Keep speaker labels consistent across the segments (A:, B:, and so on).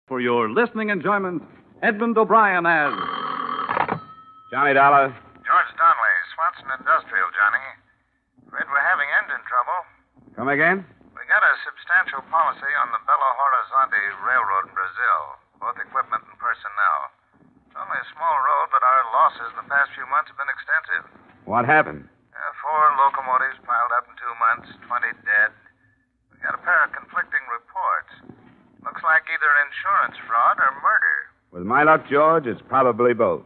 A: For your listening enjoyment, Edmund O'Brien as
B: Johnny Dollar.
C: George Donnelly, Swanson Industrial, Johnny. Afraid we're having engine trouble.
B: Come again?
C: We got a substantial policy on the Belo-Horizonte Railroad in Brazil, both equipment and personnel. It's only a small road, but our losses in the past few months have been extensive.
B: What happened?
C: 4 locomotives piled up in 2 months, 20 dead. We got a pair of conflicting reports. Looks like either insurance fraud or murder.
B: With my luck, George, it's probably both.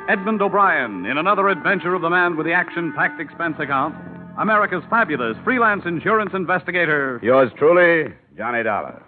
A: Edmund O'Brien in another adventure of the man with the action-packed expense account, America's fabulous freelance insurance investigator.
B: Yours truly, Johnny Dollar.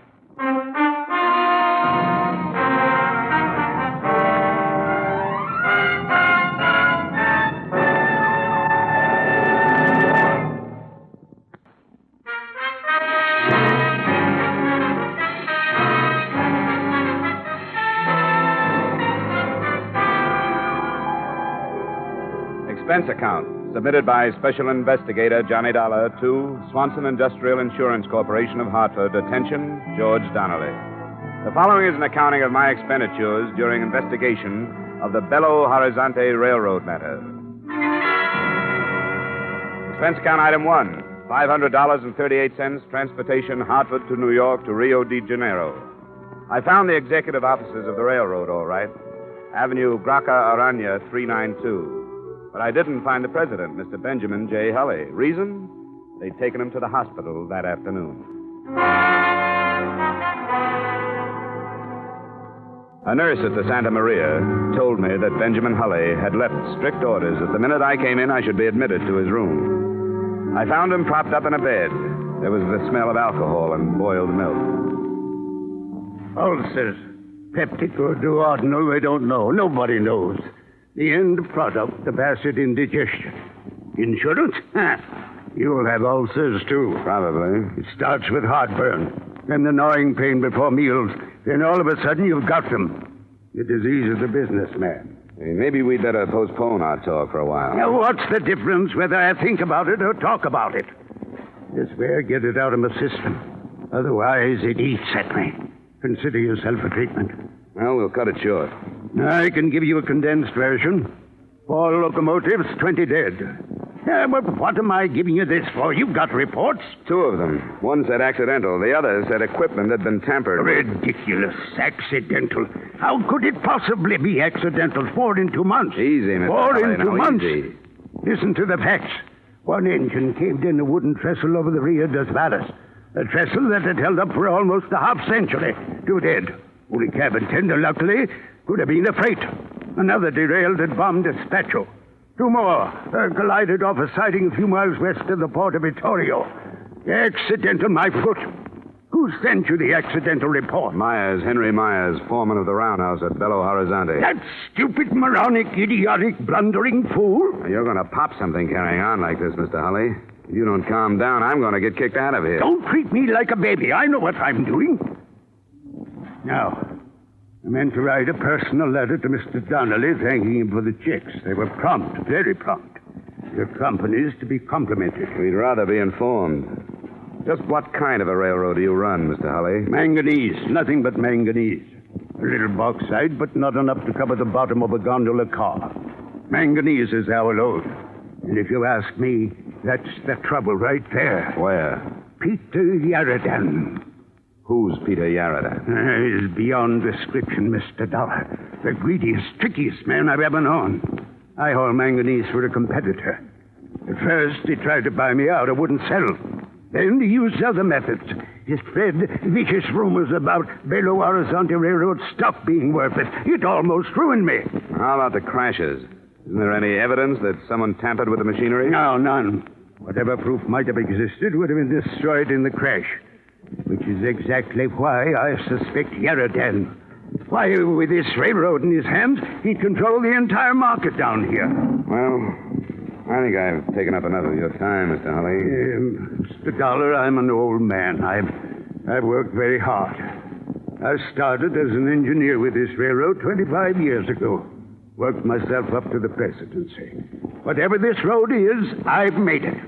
B: Expense account submitted by Special Investigator Johnny Dollar to Swanson Industrial Insurance Corporation of Hartford. Attention, George Donnelly. The following is an accounting of my expenditures during investigation of the Belo-Horizonte Railroad matter. Expense account item 1, $500.38, transportation Hartford to New York to Rio de Janeiro. I found the executive offices of the railroad, all right. Avenue Graca Arana, 392. But I didn't find the president, Mr. Benjamin J. Hulley. Reason? They'd taken him to the hospital that afternoon. A nurse at the Santa Maria told me that Benjamin Hulley had left strict orders that the minute I came in, I should be admitted to his room. I found him propped up in a bed. There was the smell of alcohol and boiled milk.
D: Ulcers, peptic or duodenal, they don't know. Nobody knows. The end product of acid indigestion. Insurance? You'll have ulcers, too.
B: Probably.
D: It starts with heartburn, then the gnawing pain before meals. Then all of a sudden you've got them. The disease of the businessman.
B: Hey, maybe we'd better postpone our talk for a while.
D: Now, what's the difference whether I think about it or talk about it? This way, get it out of my system. Otherwise, it eats at me. Consider yourself a treatment.
B: Well, we'll cut it short.
D: I can give you a condensed version. 4 locomotives, 20 dead. But what am I giving you this for? You've got reports.
B: 2 of them. One said accidental. The other said equipment had been tampered with.
D: Ridiculous. Accidental. How could it possibly be accidental? 4 in 2 months.
B: Easy, Mr.
D: 4 in 2 months.
B: Easy.
D: Listen to the facts. One engine caved in a wooden trestle over the Rio dos Valles. A trestle that had held up for almost a half-century. 2 dead. Only cabin tender, luckily, could have been a freight. Another derailed at Bom Despacho. 2 more collided off a siding a few miles west of the port of Vittorio. Accidental, my foot. Who sent you the accidental report?
B: Myers, Henry Myers, foreman of the roundhouse at Belo-Horizonte.
D: That stupid, moronic, idiotic, blundering fool?
B: Now, you're going to pop something carrying on like this, Mr. Hulley. If you don't calm down, I'm going to get kicked out of here.
D: Don't treat me like a baby. I know what I'm doing. Now, I meant to write a personal letter to Mr. Donnelly thanking him for the checks. They were prompt, very prompt. Your company's to be complimented.
B: We'd rather be informed. Just what kind of a railroad do you run, Mr. Hulley?
D: Manganese. Nothing but manganese. A little bauxite, but not enough to cover the bottom of a gondola car. Manganese is our load. And if you ask me, that's the trouble right there.
B: Where?
D: Peter Yaradan.
B: Who's Peter Yarada?
D: He's beyond description, Mr. Dollar. The greediest, trickiest man I've ever known. I haul manganese for a competitor. At first, he tried to buy me out. I wouldn't settle. Then he used other methods. He spread vicious rumors about Belo-Horizonte Railroad stock being worthless. It almost ruined me.
B: How about the crashes? Isn't there any evidence that someone tampered with the machinery?
D: No, none. Whatever proof might have existed would have been destroyed in the crash. Which is exactly why I suspect Yaradan. Why, with this railroad in his hands, he'd control the entire market down here.
B: Well, I think I've taken up enough of your time, Mr. Hulley.
D: Mr. Dollar, I'm an old man. I've worked very hard. I started as an engineer with this railroad 25 years ago. Worked myself up to the presidency. Whatever this road is, I've made it.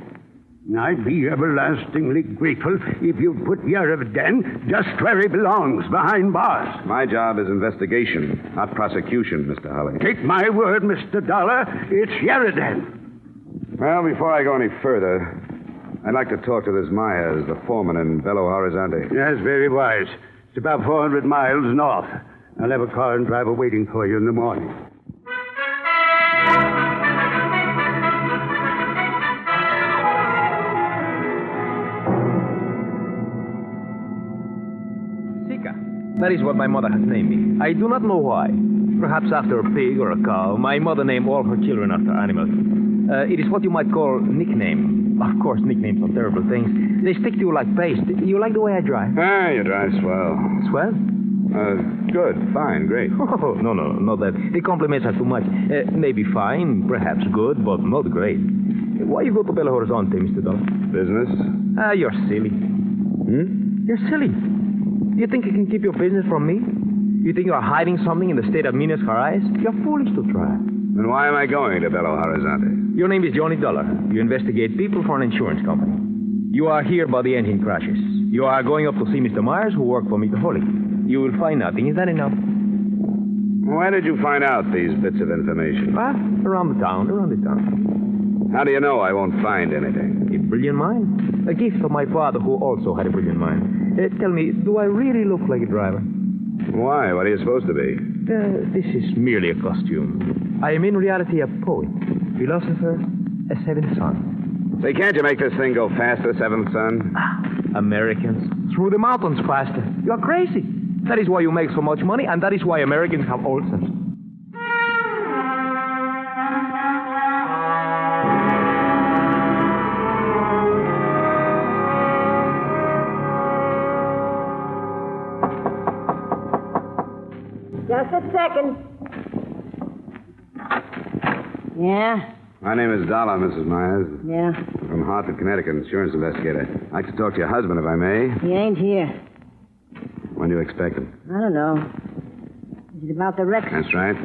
D: I'd be everlastingly grateful if you'd put Yeridan just where he belongs, behind bars.
B: My job is investigation, not prosecution, Mr. Holly.
D: Take my word, Mr. Dollar, it's Yeridan.
B: Well, before I go any further, I'd like to talk to this Myers, the foreman in Belo-Horizonte.
D: Yes, very wise. It's about 400 miles north. I'll have a car and driver waiting for you in the morning.
E: That is what my mother has named me. I do not know why. Perhaps after a pig or a cow. My mother named all her children after animals. It is what you might call nickname. Of course, nicknames are terrible things. They stick to you like paste. You like the way I drive?
B: Ah, you drive swell.
E: Swell?
B: Good, fine, great.
E: Oh, no, not that. The compliments are too much. Maybe fine, perhaps good, but not great. Why you go to Belo-Horizonte, Mr. Dollar?
B: Business?
E: You're silly. You're silly. You think you can keep your business from me? You think you're hiding something in the state of Minas Gerais? You're foolish to try.
B: Then why am I going to Belo-Horizonte?
E: Your name is Johnny Dollar. You investigate people for an insurance company. You are here by the engine crashes. You are going up to see Mr. Myers, who worked for Mr. Holly. You will find nothing. Is that enough?
B: Why did you find out these bits of information?
E: Around the town.
B: How do you know I won't find anything?
E: A brilliant mind. A gift of my father, who also had a brilliant mind. Tell me, do I really look like a driver?
B: Why? What are you supposed to be?
E: This is merely a costume. I am in reality a poet, philosopher, a seventh son.
B: Say, can't you make this thing go faster, seventh son?
E: Americans. Through the mountains faster. You're crazy. That is why you make so much money, and that is why Americans have ulcers.
F: Just a second. Yeah?
B: My name is Dollar, Mrs. Myers.
F: Yeah.
B: I'm from Hartford, Connecticut, insurance investigator. I'd like to talk to your husband, if I may.
F: He ain't here.
B: When do you expect him?
F: I don't know. Is it about the wreck?
B: That's right.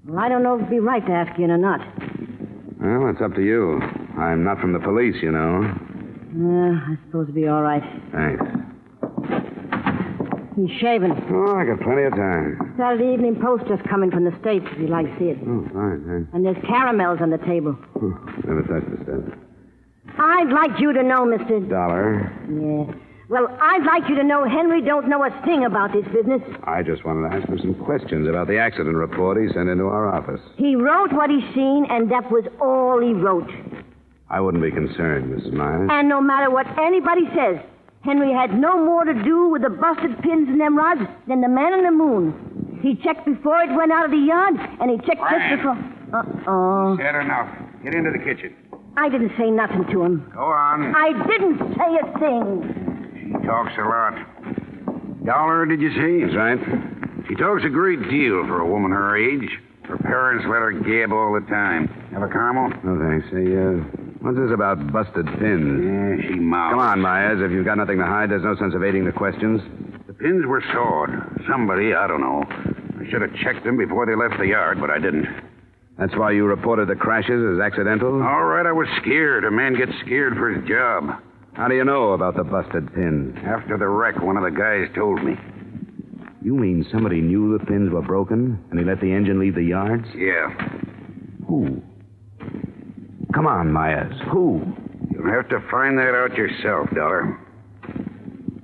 F: Well, I don't know if it'd be right to ask you or not.
B: Well, it's up to you. I'm not from the police, you know.
F: I suppose it'd be all right.
B: Thanks.
F: He's shaving.
B: Oh, I got plenty of time.
F: Saturday Evening Post just coming from the States, if you'd like to see it.
B: Oh, fine, thanks.
F: And there's caramels on the table.
B: Never touched the stuff.
F: I'd like you to know, Mr.
B: Dollar.
F: Yeah. Well, I'd like you to know Henry don't know a thing about this business.
B: I just wanted to ask him some questions about the accident report he sent into our office.
F: He wrote what he's seen, and that was all he wrote.
B: I wouldn't be concerned, Mrs. Myers.
F: And no matter what anybody says, Henry had no more to do with the busted pins in them rods than the man in the moon. He checked before it went out of the yard, and he checked just before... Uh-oh.
G: Said enough. Get into the kitchen.
F: I didn't say nothing to him.
G: Go on.
F: I didn't say a thing.
G: She talks a lot. Dollar, did you see?
B: That's right.
G: She talks a great deal for a woman her age. Her parents let her gab all the time. Have a caramel?
B: No, thanks. Say, what's this about busted pins?
G: Yeah, she mouths.
B: Come on, Myers. If you've got nothing to hide, there's no sense evading the questions.
G: The pins were sawed. Somebody, I don't know. I should have checked them before they left the yard, but I didn't.
B: That's why you reported the crashes as accidental?
G: All right, I was scared. A man gets scared for his job.
B: How do you know about the busted pins?
G: After the wreck, one of the guys told me.
B: You mean somebody knew the pins were broken, and he let the engine leave the yards?
G: Yeah.
B: Who? Come on, Myers. Who?
G: You'll have to find that out yourself, Dollar.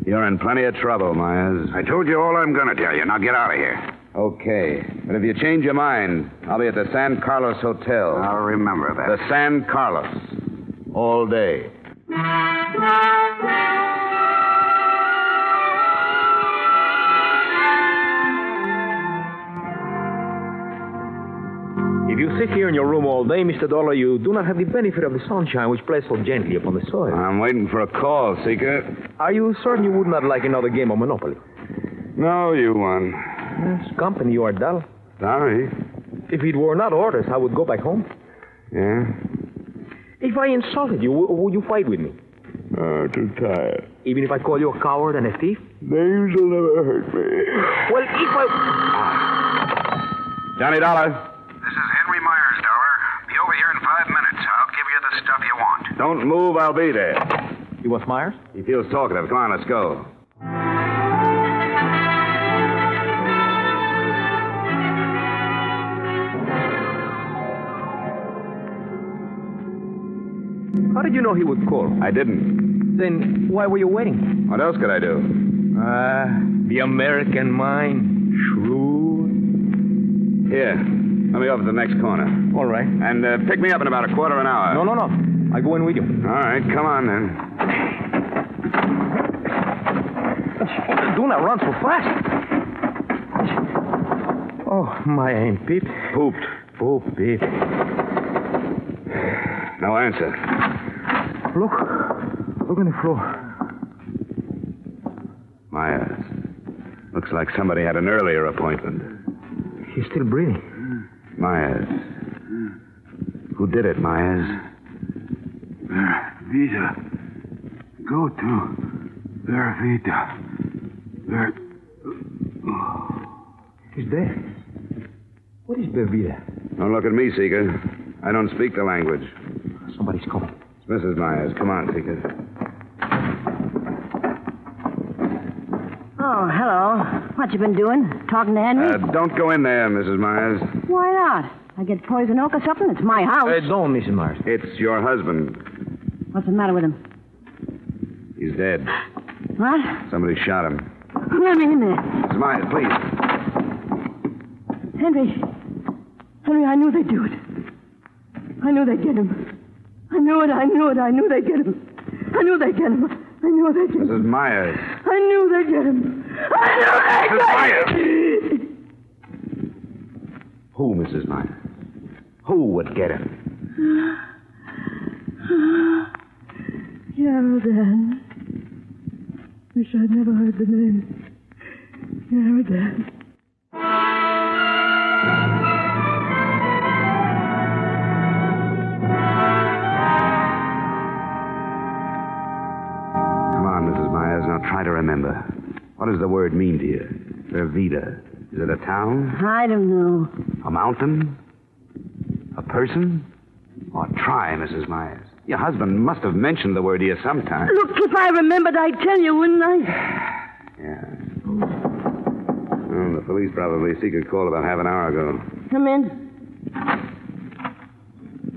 B: You're in plenty of trouble, Myers.
G: I told you all I'm going to tell you. Now get out of here.
B: Okay. But if you change your mind, I'll be at the San Carlos Hotel.
G: I'll remember that.
B: The San Carlos. All day.
E: If you sit here in your room all day, Mr. Dollar, you do not have the benefit of the sunshine which plays so gently upon the soil.
B: I'm waiting for a call, Seeker.
E: Are you certain you would not like another game of Monopoly?
B: No, you won.
E: Yes, company, you are dull.
B: Sorry.
E: If it were not orders, I would go back home.
B: Yeah?
E: If I insulted you, would you fight with me?
D: Too tired.
E: Even if I call you a coward and a thief?
D: Names will never hurt me.
E: Well, if I...
B: Johnny Dollar.
C: This is Henry Myers, Dollar. Be over here in 5 minutes. I'll give you the stuff you want.
B: Don't move, I'll be there.
E: You want Myers?
B: He feels talkative. Come on, let's go.
E: How did you know he would call?
B: I didn't.
E: Then why were you waiting?
B: What else could I do?
E: The American mind. Shrewd.
B: Here. Let me over to the next corner.
E: All right.
B: And pick me up in about a quarter of an hour.
E: No. I go in with you.
B: All right, come on then.
E: Do not run so fast. Oh, my ain't Pete.
B: Pooped.
E: Poop, Pete.
B: No answer.
E: Look on the floor.
B: Myers. Looks like somebody had an earlier appointment.
E: He's still breathing.
B: Myers. Who did it, Myers?
D: Vita. Go to their Vita. Their...
E: He's dead. What is Bevita?
B: Don't look at me, Seeker. I don't speak the language.
E: Somebody's coming.
B: It's Mrs. Myers. Come on, Seeker.
F: Oh, hello. What you been doing? Talking to Henry?
B: Don't go in there, Mrs. Myers.
F: Why not? I get poison oak or something? It's my house.
E: Don't, Mrs. Myers.
B: It's your husband.
F: What's the matter with him?
B: He's dead.
F: What?
B: Somebody shot him.
F: Let me in there.
B: Mrs. Myers, please.
F: Henry, I knew they'd do it. I knew they'd get him. I knew they'd get him.
B: Mrs. Myers.
F: I knew they'd get him.
B: Mrs. Myers! Who, Mrs. Myers? Who would get him?
F: Yaradan. Wish I'd never heard the name. Yaradan.
B: Come on, Mrs. Myers. Now try to remember. What does the word mean to you? Vervita. Is it a town?
F: I don't know.
B: A mountain? A person? Oh, try, Mrs. Myers. Your husband must have mentioned the word to you sometime.
F: Look, if I remembered, I'd tell you, wouldn't I?
B: Yeah. Well, the police probably Seeker called about half an hour ago.
F: Come in.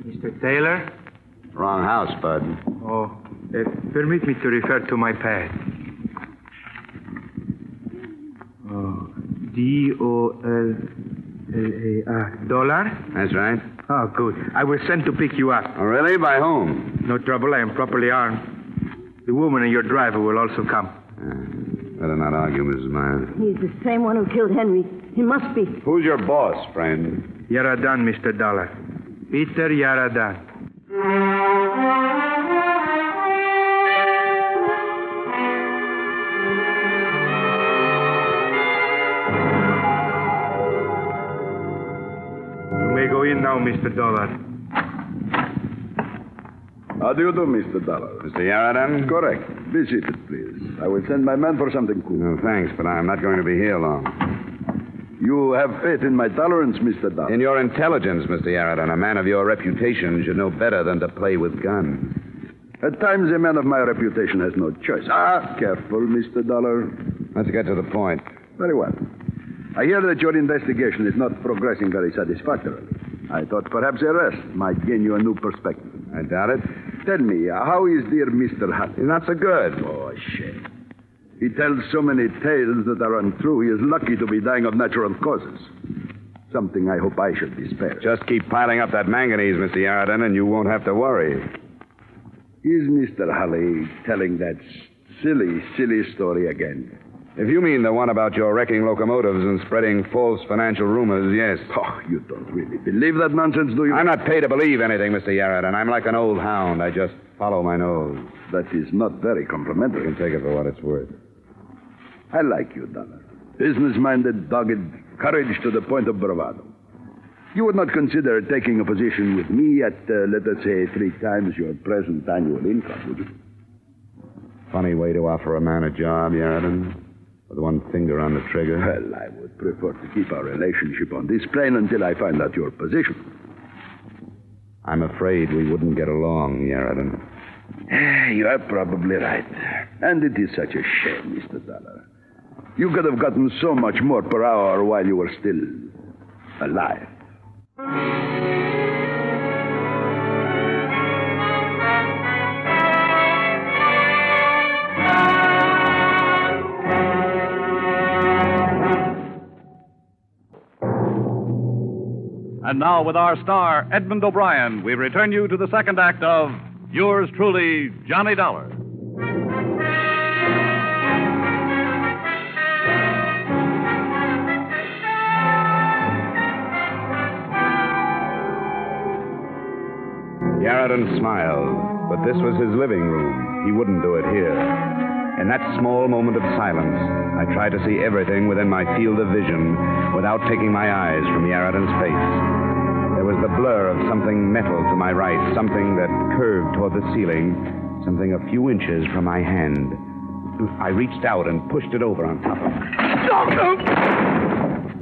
H: Mr. Taylor?
B: Wrong house, Bud.
H: Oh, permit me to refer to my pad. Oh, D-O-L-L-A-R. Dollar?
B: That's right.
H: Oh, good. I was sent to pick you up.
B: Oh, really? By whom?
H: No trouble. I am properly armed. The woman and your driver will also come.
B: Better not argue, Mrs. Myers.
F: He's the same one who killed Henry. He must be.
B: Who's your boss, friend?
H: Yaradan, Mr. Dollar. Peter Yaradan. You may go in now, Mr. Dollar.
I: How do you do, Mr. Dollar?
B: Mr. Yaradan?
I: Correct. Be seated, please. I will send my man for something cool.
B: No, thanks, but I'm not going to be here long.
I: You have faith in my tolerance, Mr. Dollar?
B: In your intelligence, Mr. Yaradan, a man of your reputation should know better than to play with guns.
I: At times, a man of my reputation has no choice. Careful, Mr. Dollar.
B: Let's get to the point.
I: Very well. I hear that your investigation is not progressing very satisfactorily. I thought perhaps a rest might gain you a new perspective.
B: I doubt it.
I: Tell me, how is dear Mr. Hutt?
B: He's not so good.
I: Oh, shame. He tells so many tales that are untrue. He is lucky to be dying of natural causes. Something I hope I should be spared.
B: Just keep piling up that manganese, Mr. Yaradan, and you won't have to worry.
I: Is Mr. Hulley telling that silly story again?
B: If you mean the one about your wrecking locomotives and spreading false financial rumors, yes.
I: Oh, you don't really believe that nonsense, do you?
B: I'm not paid to believe anything, Mr. Yaradan. I'm like an old hound. I just follow my nose.
I: That is not very complimentary.
B: You can take it for what it's worth.
I: I like you, Dollar. Business-minded, dogged, courage to the point of bravado. You would not consider taking a position with me at, let us say, 3 times your present annual income, would you?
B: Funny way to offer a man a job, Yaradan. With one finger on the trigger.
I: Well, I would prefer to keep our relationship on this plane until I find out your position.
B: I'm afraid we wouldn't get along, Yaradan.
I: You are probably right. And it is such a shame, Mr. Dollar. You could have gotten so much more per hour while you were still alive.
A: And now, with our star, Edmund O'Brien, we return you to the second act of Yours Truly, Johnny Dollar.
B: Yarradin smiled, but this was his living room. He wouldn't do it here. In that small moment of silence, I tried to see everything within my field of vision without taking my eyes from Yarradin's face. There was the blur of something metal to my right, something that curved toward the ceiling, something a few inches from my hand. I reached out and pushed it over on top of him.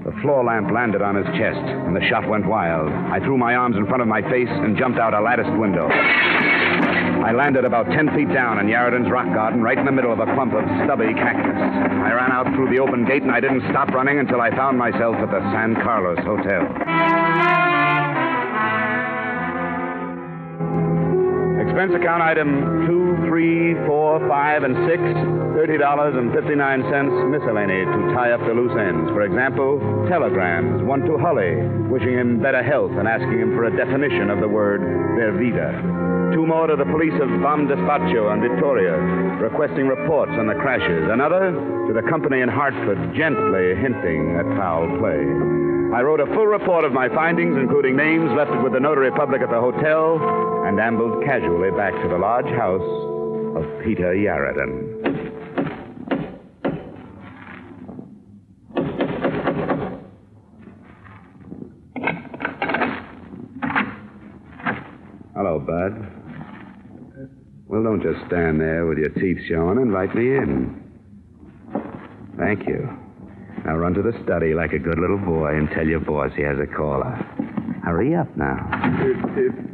B: The floor lamp landed on his chest, and the shot went wild. I threw my arms in front of my face and jumped out a latticed window. I landed about 10 feet down in Yarradin's rock garden, right in the middle of a clump of stubby cactus. I ran out through the open gate, and I didn't stop running until I found myself at the San Carlos Hotel. Expense account item 2, 3, 4, 5, and 6, $30.59 miscellany to tie up the loose ends. For example, telegrams, one to Hully, wishing him better health and asking him for a definition of the word Vervida. 2 more to the police of Bam Despacho and Victoria, requesting reports on the crashes. Another to the company in Hartford, gently hinting at foul play. I wrote a full report of my findings, including names, left it with the notary public at the hotel, and ambled casually back to the large house of Peter Yarradin. Hello, Bud. Well, don't just stand there with your teeth showing. Invite me in. Thank you. Now run to the study like a good little boy and tell your boss he has a caller. Hurry up now.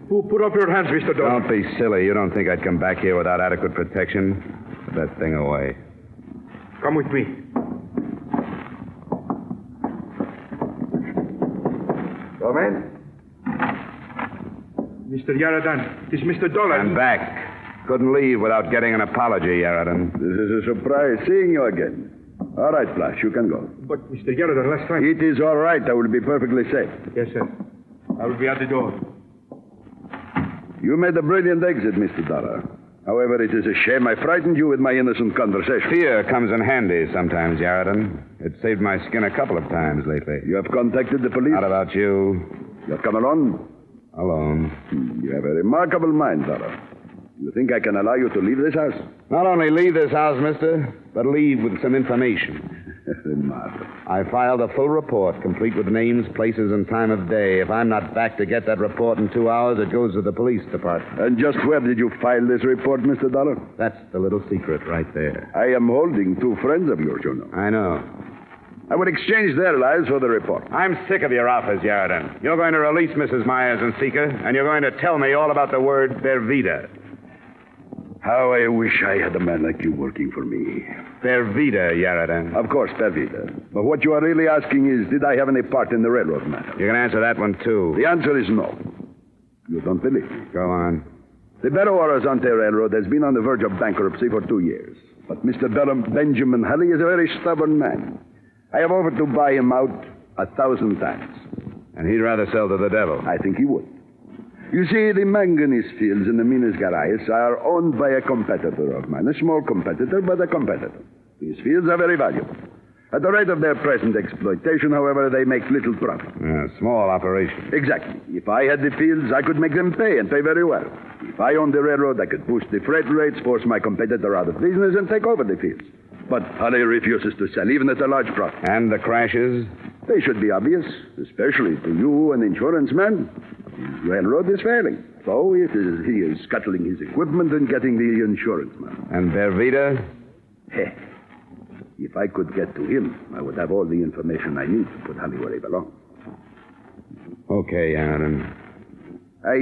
H: Put up your hands, Mr. Dollar.
B: Don't be silly. You don't think I'd come back here without adequate protection? Put that thing away.
H: Come with me.
I: Come in.
H: Mr. Yarradin, it is Mr. Dollar.
B: I'm back. Couldn't leave without getting an apology, Yarradin.
I: This is a surprise seeing you again. All right, Flash, you can go.
H: But, Mr. Yarradin, last time...
I: It is all right. I will be perfectly safe.
H: Yes, sir. I will be at the door.
I: You made a brilliant exit, Mr. Dollar. However, it is a shame I frightened you with my innocent conversation.
B: Fear comes in handy sometimes, Yarradin. It saved my skin a couple of times lately.
I: You have contacted the police?
B: Not about you.
I: You have come alone?
B: Alone.
I: You have a remarkable mind, Dollar. You think I can allow you to leave this house?
B: Not only leave this house, mister, but leave with some information.
I: Remarkable.
B: I filed a full report, complete with names, places, and time of day. If I'm not back to get that report in 2 hours, it goes to the police department.
I: And just where did you file this report, Mr. Dollar?
B: That's the little secret right there.
I: I am holding 2 friends of yours, you know.
B: I know.
I: I would exchange their lives for the report.
B: I'm sick of your office, Yarradin. You're going to release Mrs. Myers and Seeker, and you're going to tell me all about the word Vervida.
I: How I wish I had a man like you working for me.
B: Vervida, Yarradin.
I: Of course, Vervida. But what you are really asking is, did I have any part in the railroad matter?
B: You can answer that one, too.
I: The answer is no. You don't believe me.
B: Go on.
I: The Belo-Horizonte Railroad has been on the verge of bankruptcy for 2 years. But Mr. Benjamin Hulley is a very stubborn man. I have offered to buy him out 1,000 times.
B: And he'd rather sell to the devil.
I: I think he would. You see, the manganese fields in the Minas Gerais are owned by a competitor of mine. A small competitor, but a competitor. These fields are very valuable. At the rate of their present exploitation, however, they make little profit.
B: Small operation.
I: Exactly. If I had the fields, I could make them pay, and pay very well. If I owned the railroad, I could boost the freight rates, force my competitor out of business, and take over the fields. But Hulley refuses to sell, even at a large profit.
B: And the crashes?
I: They should be obvious, especially to you, an insurance man. His railroad is failing. So he is scuttling his equipment and getting the insurance money.
B: And Vervida?
I: If I could get to him, I would have all the information I need to put Hulley where he belongs.
B: Okay, Aaron.
I: I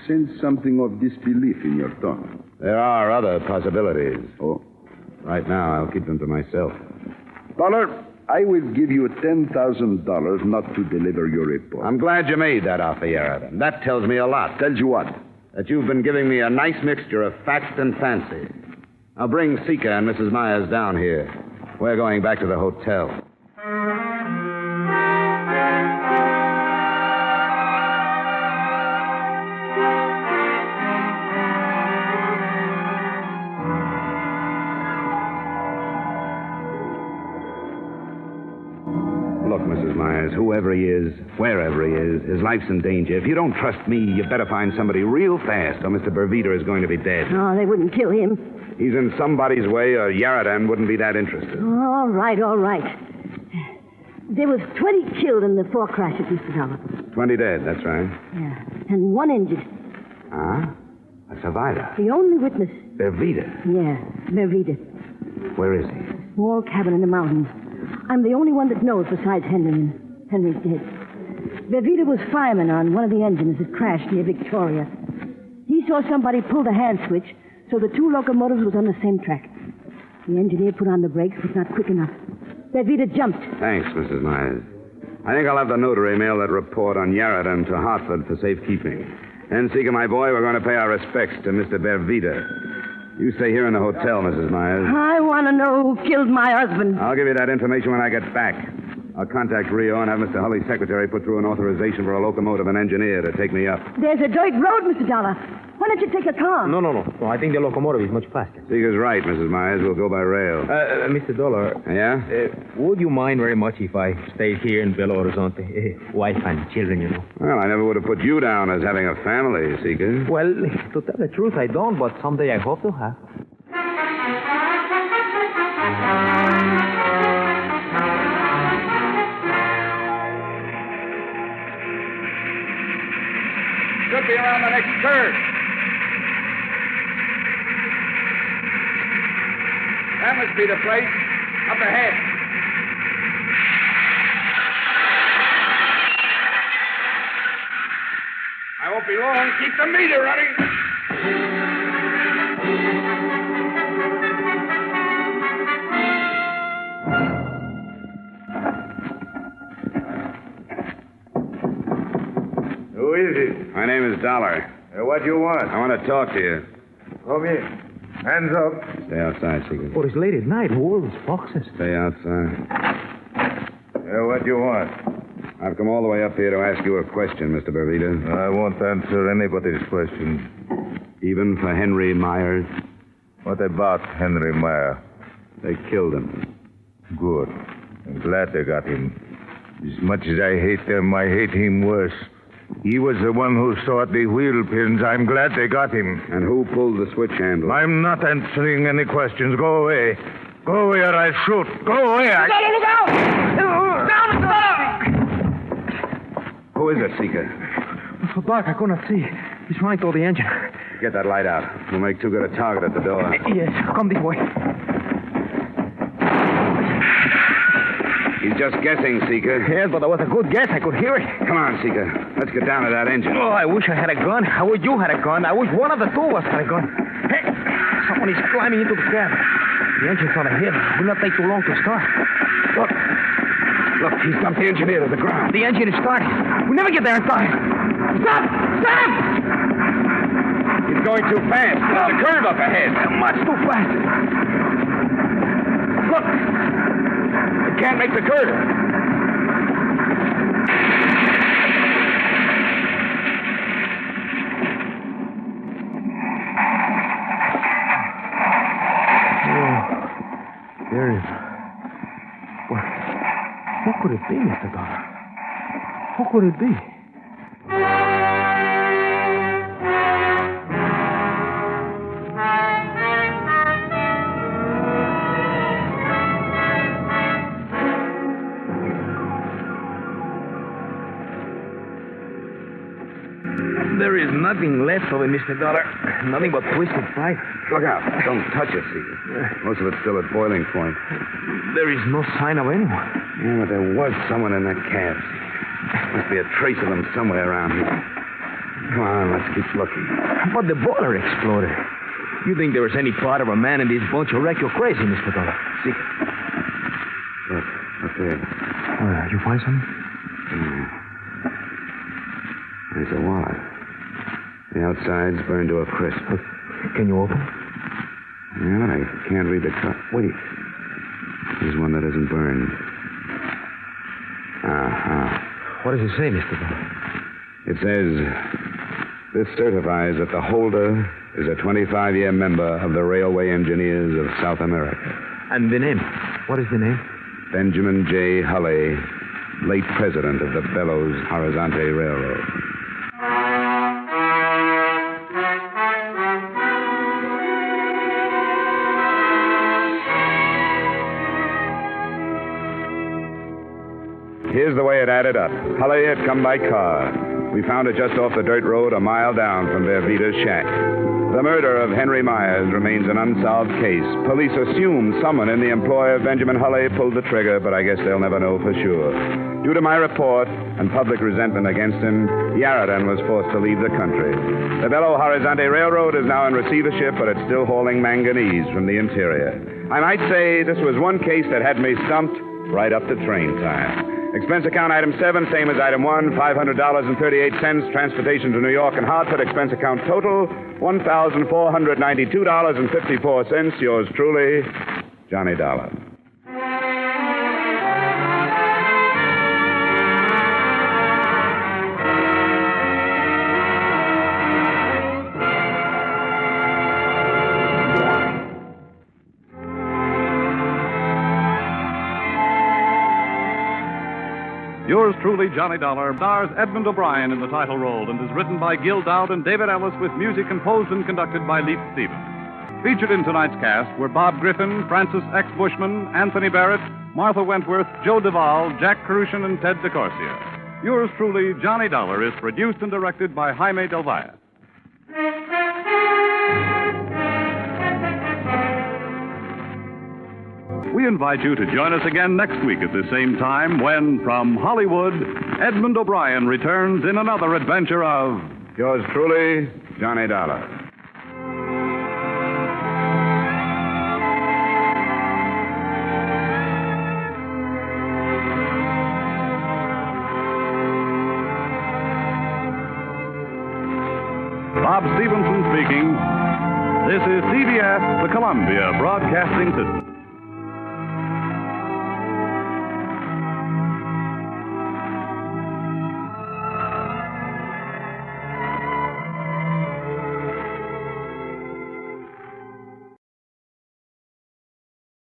I: sense something of disbelief in your tone.
B: There are other possibilities.
I: Oh.
B: Right now, I'll keep them to myself.
I: Dollar, I will give you $10,000 not to deliver your report.
B: I'm glad you made that offer, Yaradan. That tells me a lot.
I: Tells you what?
B: That you've been giving me a nice mixture of fact and fancy. I'll bring Sika and Mrs. Myers down here. We're going back to the hotel. Look, Mrs. Myers, whoever he is, wherever he is, his life's in danger. If you don't trust me, you better find somebody real fast, or Mr. Bervita is going to be dead.
F: Oh, they wouldn't kill him.
B: He's in somebody's way, or Yaradan wouldn't be that interested.
F: All right, all right. There was 20 killed in the 4 crashes, Mr. Dollar.
B: 20 dead, that's right.
F: Yeah, and 1 injured.
B: Huh? A survivor.
F: The only witness.
B: Bervita.
F: Yeah, Bervita.
B: Where is he?
F: Small cabin in the mountains. I'm the only one that knows besides Henry, and Henry's dead. Bervita was fireman on one of the engines that crashed near Victoria. He saw somebody pull the hand switch, so the 2 locomotives was on the same track. The engineer put on the brakes, but not quick enough. Bervita jumped.
B: Thanks, Mrs. Myers. I think I'll have the notary mail that report on Yaradan to Hartford for safekeeping. And, Sika, my boy, we're going to pay our respects to Mr. Bervita. You stay here in the hotel, Mrs. Myers.
F: I want to know who killed my husband.
B: I'll give you that information when I get back. I'll contact Rio and have Mr. Hulley's secretary put through an authorization for a locomotive and engineer to take me up.
F: There's a dirt road, Mr. Dollar. Why don't you take a car?
E: No. I think the locomotive is much faster.
B: Sika's right, Mrs. Myers. We'll go by rail.
E: Mr. Dollar.
B: Yeah?
E: Would you mind very much if I stayed here in Belo-Horizonte? Wife and children, you know.
B: Well, I never would have put you down as having a family, Sika.
E: Well, to tell the truth, I don't, but someday I hope to have.
B: Should be around the next curve. That must be the place. Up ahead. I won't be long. Keep the meter running.
C: Who is it?
B: My name is Dollar.
C: What do you want?
B: I want to talk to you.
C: Come in. Hands up.
B: Stay outside, Sika.
E: Oh, it's late at night. Wolves, foxes.
B: Stay outside.
C: What do you want?
B: I've come all the way up here to ask you a question, Mr. Bervita.
C: I won't answer anybody's questions.
B: Even for Henry Myers?
C: What about Henry Meyer?
B: They killed him.
C: Good. I'm glad they got him. As much as I hate them, I hate him worse. He was the one who sought the wheel pins. I'm glad they got him.
B: And who pulled the switch handle?
C: I'm not answering any questions. Go away. Go away or I shoot. Go away.
F: Look out! Down, Mr. Dollar!
B: Who is it, Sika?
E: It's so dark, I could not see. He's running toward the engine.
B: Get that light out. We'll make too good a target at the door.
E: Yes, come this way.
B: He's just guessing, Sika.
E: Yes, but that was a good guess. I could hear it.
B: Come on, Sika. Let's get down to that engine.
E: Oh, I wish I had a gun. I wish you had a gun. I wish one of the 2 of us had a gun. Hey, someone is climbing into the cab. The engine's on ahead. It will not take too long to start.
B: Look, he's dumped the engineer to the ground.
E: The engine is starting. We'll never get there in time. Stop! Stop!
B: He's going too fast. There's a curve up ahead.
E: Much too fast.
B: Look! I can't make the curve.
E: There is. What could it be, Mr. Dollar? Who could it be? There is nothing left of it, Mr. Dollar. Nothing but twisted pipe.
B: Look out. Don't touch it, Sika. Most of it's still at boiling point.
E: There is no sign of anyone.
B: Yeah, but there was someone in that cab. Must be a trace of them somewhere around here.
I: Come on, let's keep looking.
E: But the boiler exploded. You think there is any part of a man in this bunch who wreck you crazy, Mr. Dollar?
I: See? Look, up there.
E: You find something?
B: There's a wallet. The outside's burned to a crisp.
E: Can you open?
B: Yeah, but I can't read the cut. Wait. There's one that isn't burned.
E: What does it say, Mr. Dollar?
B: It says, this certifies that the holder is a 25-year member of the Railway Engineers of South America.
E: And the name? What is the name?
B: Benjamin J. Hulley, late president of the Belo-Horizonte Railroad. Here's the way it added up. Hulley had come by car. We found it just off the dirt road a mile down from their Vita's shack. The murder of Henry Myers remains an unsolved case. Police assume someone in the employ of Benjamin Hulley pulled the trigger, but I guess they'll never know for sure. Due to my report and public resentment against him, Yarradan was forced to leave the country. The Belo-Horizonte Railroad is now in receivership, but it's still hauling manganese from the interior. I might say this was one case that had me stumped right up to train time. Expense account item 7, same as item 1, $500.38. Transportation to New York and Hartford. Expense account total, $1,492.54. Yours truly, Johnny Dollar.
A: Yours truly, Johnny Dollar, stars Edmund O'Brien in the title role and is written by Gil Dowd and David Ellis with music composed and conducted by Leith Stevens. Featured in tonight's cast were Bob Griffin, Francis X. Bushman, Anthony Barrett, Martha Wentworth, Joe Duvall, Jack Carushin, and Ted DeCorsia. Yours truly, Johnny Dollar, is produced and directed by Jaime Del Valle. We invite you to join us again next week at the same time when, from Hollywood, Edmund O'Brien returns in another adventure of...
B: Yours truly, Johnny Dollar.
A: Bob Stevenson speaking. This is CBS, the Columbia Broadcasting System.